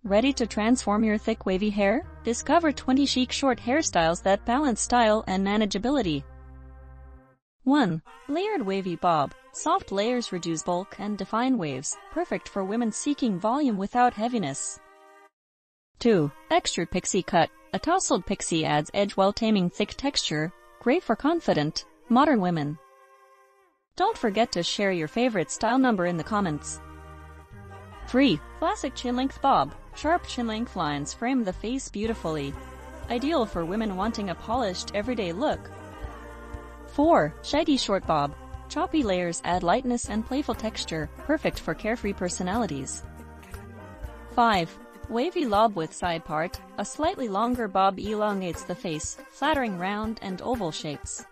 Ready to transform your thick wavy hair? Discover 20 chic short hairstyles that balance style and manageability. 1. Layered Wavy Bob. Soft layers reduce bulk and define waves, perfect for women seeking volume without heaviness. 2. Textured Pixie Cut. A tousled pixie adds edge while taming thick texture, great for confident, modern women. Don't forget to share your favorite style number in the comments. 3. Classic Chin-Length Bob. Sharp chin-length lines frame the face beautifully. Ideal for women wanting a polished, everyday look. 4. Shaggy Short Bob. Choppy layers add lightness and playful texture, perfect for carefree personalities. 5. Wavy Lob with side part. A slightly longer bob elongates the face, flattering round and oval shapes.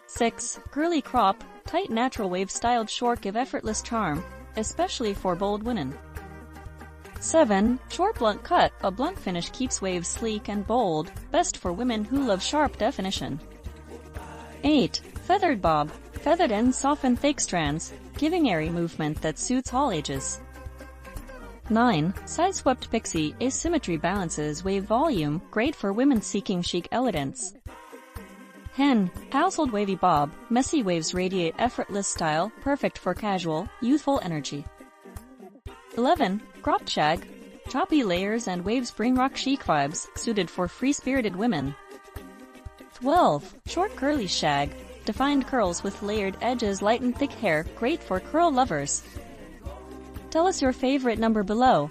6. Curly Crop. Tight natural wave-styled short give effortless charm, especially for bold women. 7. Short Blunt Cut. A blunt finish keeps waves sleek and bold, best for women who love sharp definition. 8. Feathered Bob. Feathered ends soften thick strands, giving airy movement that suits all ages. 9. Side-swept Pixie. Asymmetry balances wave volume, great for women seeking chic elegance. 10. Tousled Wavy Bob. Messy waves radiate effortless style, perfect for casual, youthful energy. 11. Cropped Shag. Choppy layers and waves bring rock chic vibes, suited for free-spirited women. 12. Short Curly Shag. Defined curls with layered edges lighten thick hair, great for curl lovers. Tell us your favorite number below.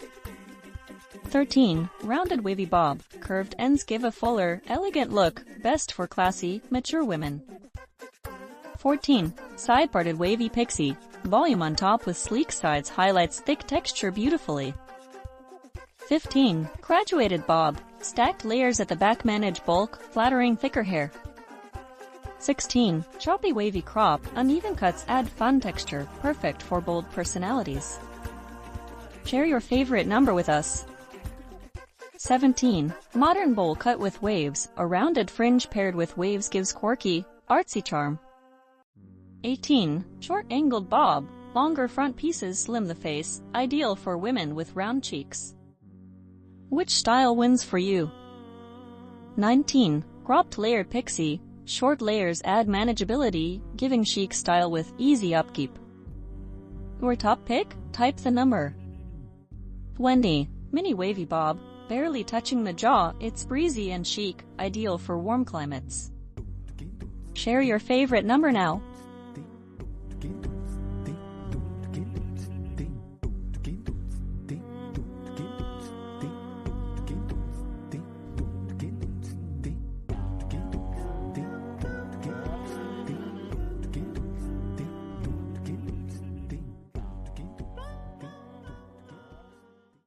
13. Rounded Wavy Bob. Curved ends give a fuller, elegant look, best for classy, mature women. 14. Side-parted Wavy Pixie. Volume on top with sleek sides highlights thick texture beautifully. 15. Graduated Bob. Stacked layers at the back manage bulk, flattering thicker hair. 16. Choppy Wavy Crop. Uneven cuts add fun texture, perfect for bold personalities. Share your favorite number with us. 17. Modern Bowl Cut with waves. A rounded fringe paired with waves gives quirky, artsy charm. 18. Short Angled Bob. Longer front pieces slim the face, ideal for women with round cheeks. Which style wins for you? 19. Cropped Layered Pixie. Short layers add manageability, giving chic style with easy upkeep. Your top pick? Type the number. 20. Mini Wavy Bob. Barely touching the jaw, it's breezy and chic, ideal for warm climates. Share your favorite number now.